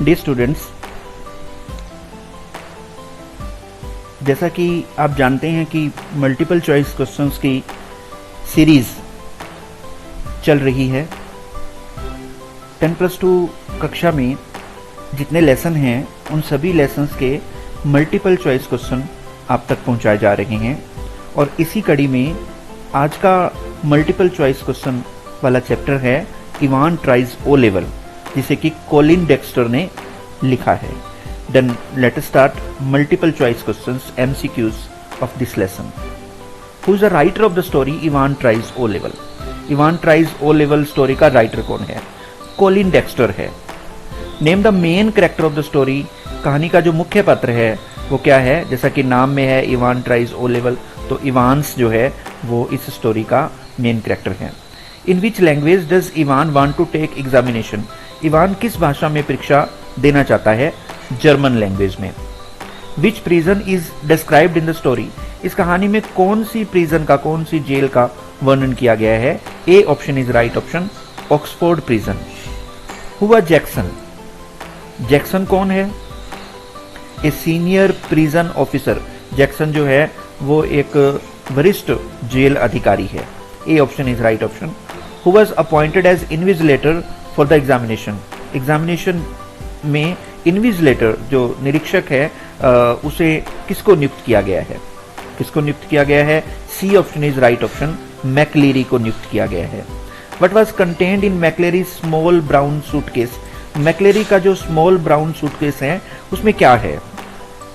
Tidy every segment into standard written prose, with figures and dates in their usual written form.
Dear students, जैसा कि आप जानते हैं कि मल्टीपल चॉइस क्वेश्चंस की सीरीज चल रही है। 10+2 कक्षा में जितने लेसन हैं उन सभी लेसन्स के मल्टीपल चॉइस क्वेश्चन आप तक पहुंचाए जा रहे हैं और इसी कड़ी में आज का मल्टीपल चॉइस क्वेश्चन वाला चैप्टर है इवान ट्राइज ओ लेवल, जिसे कि कोलिन डेक्स्टर ने लिखा है। Then let us start multiple choice questions MCQs of this lesson. Who is the writer of the story Evan tries O level? Evan tries O level story का राइटर कौन है? Colin Dexter है। Name the main character of the story, कहानी का जो मुख्य पात्र है वो क्या है? जैसा कि नाम में है इवान ट्राइज ओ लेवल, तो इवान्स जो है वो इस स्टोरी का मेन कैरेक्टर है। In which language does Evan want to take examination? Evan किस भाषा में परीक्षा देना चाहता है? जर्मन लैंग्वेज में। Which prison is described in the story? इस कहानी में कौन सी प्रिजन का, कौन सी जेल का वर्णन किया गया है? A option is right option, Oxford prison. Who was Jackson? Jackson कौन है? A senior prison officer. Jackson जो है वो एक वरिष्ठ जेल अधिकारी है। A option is right option. Who was appointed as invigilator for the examination? Examination में इन्विजिलेटर जो निरीक्षक है उसे किसको नियुक्त किया गया है? किसको नियुक्त किया गया है? C option is right option, McLeery को नियुक्त किया गया है। What was contained in McLeery small brown suitcase? McLeery का जो स्मॉल ब्राउन सूटकेस है उसमें क्या है?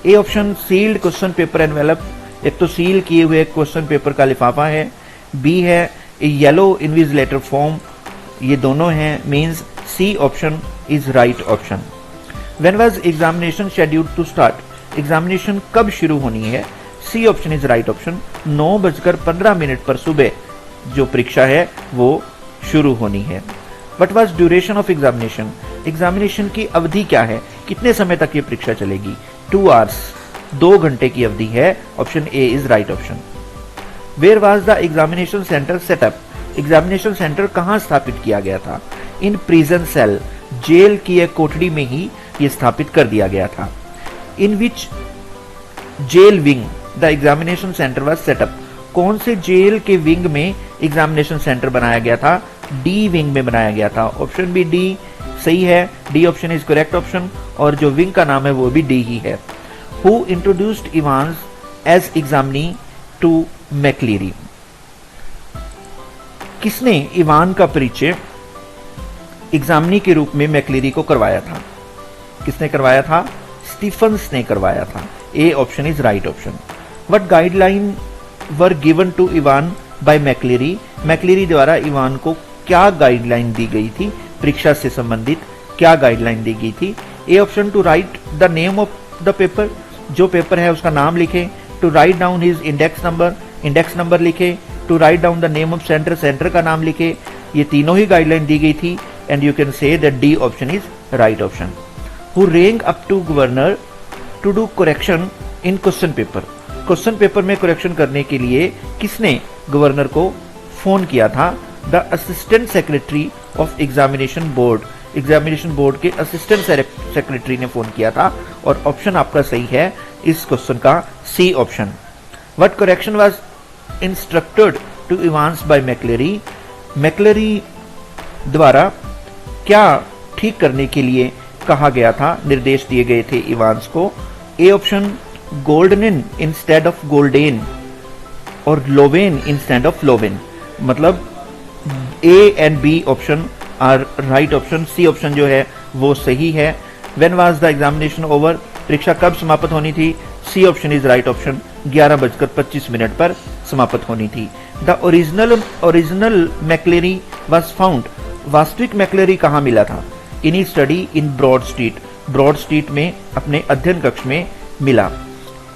A option sealed question paper envelope, एक तो सील किए हुए क्वेश्चन पेपर का लिफाफा है। बी है येलो इन्विजिलेटर फॉर्म, ये दोनों हैं, means C option is right option. When was examination scheduled to start? Examination कब शुरू होनी है? C option is right option, 9:15 पर सुबह जो परीक्षा है वो शुरू होनी है। What was duration of examination? Examination की अवधि क्या है? कितने समय तक ये परीक्षा चलेगी? 2 आवर्स, 2 घंटे की अवधि है। Option A is right option. Where was the examination centre set up? Examination centre कहाँ स्थापित किया गया था? इन प्रिजन सेल, जेल की एक कोठरी में ही ये स्थापित कर दिया गया था। In which jail wing the examination centre was set up? कौन से जेल के विंग में एग्जामिनेशन सेंटर बनाया गया था? डी विंग में बनाया गया था। ऑप्शन बी डी सही है, D option is correct option, और जो विंग का नाम है वो भी डी ही है। Who introduced Evans as examinee to McLeary? किसने इवान का परिचय एग्जामिनी के रूप में मैक्लेरी को करवाया था? किसने करवाया था? स्टीफन्स ने करवाया था। A option is right option. What guideline were given to Evan by McLeary? McLeary द्वारा इवान को क्या गाइडलाइन दी गई थी? परीक्षा से संबंधित क्या गाइडलाइन दी गई थी? A option to write the name of the paper, जो पेपर है उसका नाम लिखे। To write down his index number लिखे। To write down the name of centre, centre का नाम लिखे। ये तीनों ही गाइडलाइन दी गई थी and you can say that D option is right option. Who rang up to governor to do correction in question paper? Question paper में correction करने के लिए किसने गवर्नर को फोन किया था? The assistant secretary of examination board, examination board के assistant secretary ने फोन किया था, और ऑप्शन आपका सही है इस क्वेश्चन का, C option. What correction was instructed to Evans by McLeary? McLeary द्वारा क्या ठीक करने के लिए कहा गया था, निर्देश दिए गए थे इवान्स को? A option golden instead of golden और लोवेन इंस्टेड ऑफ लोवेन, मतलब A and B option are right option. C option जो है वो सही है। When was the examination over? परीक्षा कब समाप्त होनी थी? C option is right option, 11:25 पर समाप्त होनी थी। The original McLeary was found? वास्तविक मैक्लेरी कहाँ मिला था? In study in Broad Street, Broad Street में अपने अध्ययन कक्ष में मिला।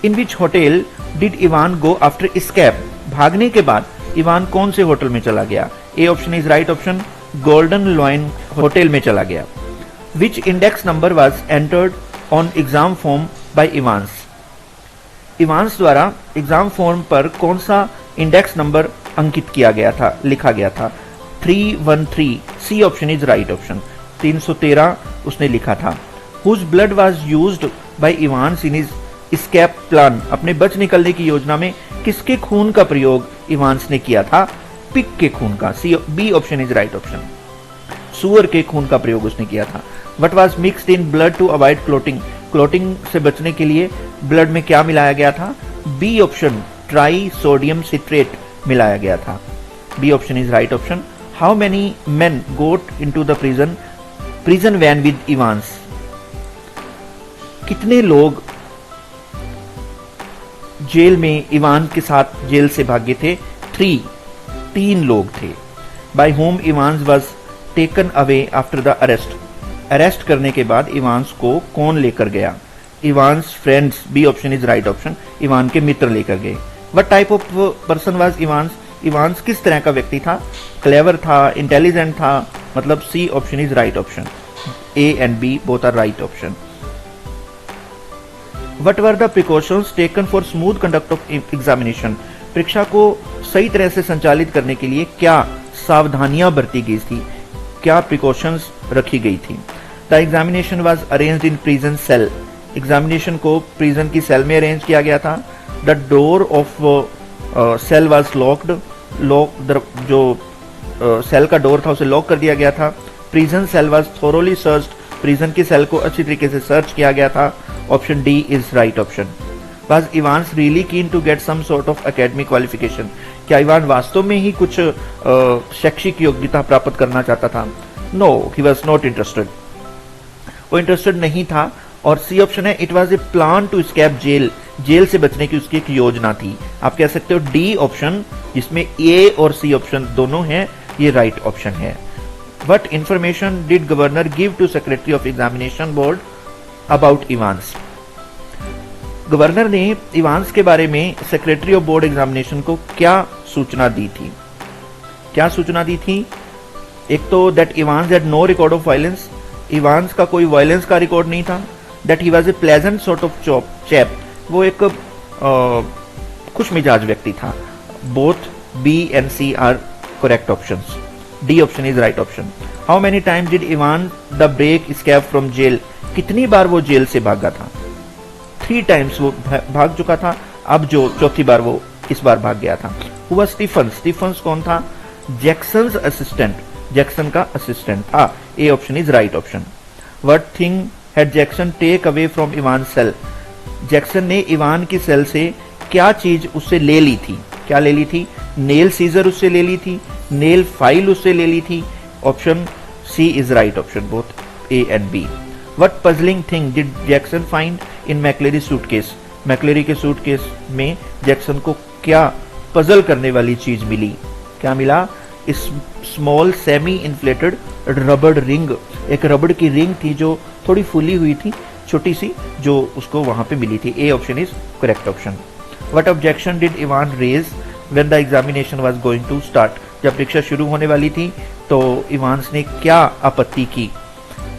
In which hotel did Evan go after escape? भागने के बाद इवान कौन से होटल में चला गया? A option is right option, Golden Lion hotel में चला गया। Which index number was entered on exam form by Evans? Evans द्वारा एग्जाम फॉर्म पर कौन सा इंडेक्स नंबर अंकित किया गया था, लिखा गया था? 313। C option is right option, 313 उसने लिखा था। Whose blood was used by Evans in his escape plan, अपने बच निकलने की योजना में किसके खून का प्रयोग इवांस ने किया था? पिग के खून का। C B option is right option. सुअर के खून का प्रयोग उसने किया था। What was mixed in blood to avoid clotting, clotting से बचने के लिए ब्लड में क्या मिलाया गया था? B option trisodium citrate मिलाया गया था। B option is right option. How many men got into the prison van with Evans, कितने लोग जेल में इवान के साथ जेल से भागे थे? 3 लोग थे। By whom Evans was taken away after the arrest, arrest करने के बाद इवांस को कौन लेकर गया? Evans friends, B option is right option, Evan के मित्र लेकर गए। What type of person was Evans, Evans किस तरह का व्यक्ति था? क्लेवर था, इंटेलिजेंट था, मतलब C option is right option. A and B both are right option. What were the precautions taken for smooth conduct of examination? परीक्षा को सही तरह से संचालित करने के लिए क्या सावधानियां बरती गई थी, क्या प्रिकॉशंस रखी गई थी? The examination was arranged in prison cell. Examination को प्रिजन की सेल में अरेंज किया गया था। The door of cell was locked. जो सेल का डोर था उसे लॉक कर दिया गया था। Prison cell was thoroughly searched. Prison की सेल को अच्छी तरीके से सर्च किया गया था। Option D is right option. Was Evans really keen to get some sort of academic qualification, क्या इवान वास्तव में ही कुछ शैक्षिक योग्यता प्राप्त करना चाहता था? No, he was not interested, वो इंटरेस्टेड नहीं था। और सी ऑप्शन है it was a plan to escape जेल, जेल से बचने की उसकी एक योजना थी। आप कह सकते हो डी ऑप्शन, जिसमें ए और सी ऑप्शन दोनों हैं, ये राइट ऑप्शन है। What information did governor give to secretary of examination board about Evans, governor ने इवांस के बारे में सेक्रेटरी ऑफ बोर्ड एग्जामिनेशन को क्या सूचना दी थी? क्या सूचना दी थी? एक तो that Evans had no record of violence, Evans का कोई वायलेंस का रिकॉर्ड नहीं था। That he was a pleasant sort of chap, वो एक खुश मिजाज व्यक्ति था। Both B and C are correct options. D option is right option. How many time did Evan the break escape from जेल, कितनी बार वो जेल से भागा था? 3 टाइम्स वो भाग चुका था, अब जो चौथी बार वो इस बार भाग गया था। हुआ स्टीफन, स्टीफन्स कौन था? जैक्सन्स असिस्टेंट, जैक्सन का असिस्टेंट था। A option is right option. What thing had Jackson take away from Evan cell, Jackson ने इवान की सेल से क्या चीज उससे ले ली थी? क्या ले ली थी? नेल सीजर उससे ले ली थी, नेल फाइल उससे ले ली थी। Option C is right option, both A and B. What puzzling thing did Jackson find in McCleary's suitcase? McCleary के सूटकेस में जैक्सन को क्या पजल करने वाली चीज मिली? क्या मिला? इस स्मॉल सेमी इन्फ्लेटेड रबड़ रिंग, एक रबड़ की रिंग थी जो थोड़ी फूली हुई थी, छोटी सी, जो उसको वहां पे मिली थी। A option is correct option. What objection did Ivan raise when the examination was going to start? जब परीक्षा शुरू होने वाली थी तो इवांस ने क्या आपत्ति की?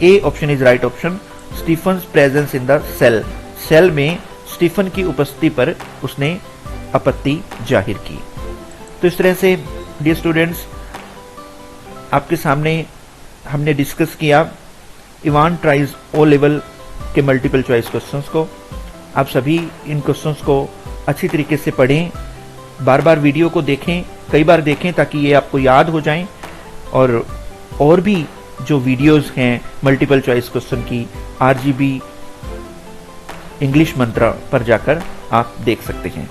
A option is right option. Stephens presence in the cell, cell में स्टीफन की उपस्थिति पर उसने आपत्ति जाहिर की। तो इस तरह से डियर स्टूडेंट्स, आपके सामने हमने डिस्कस किया इवान ट्राइज ओ लेवल के मल्टीपल चॉइस क्वेश्चंस को। आप सभी इन क्वेश्चंस को अच्छी तरीके से पढ़ें, बार बार वीडियो को देखें, कई बार देखें ताकि ये आपको याद हो जाएं। और भी जो वीडियोस हैं मल्टीपल चॉइस क्वेश्चन की, RGB इंग्लिश मंत्रा पर जाकर आप देख सकते हैं।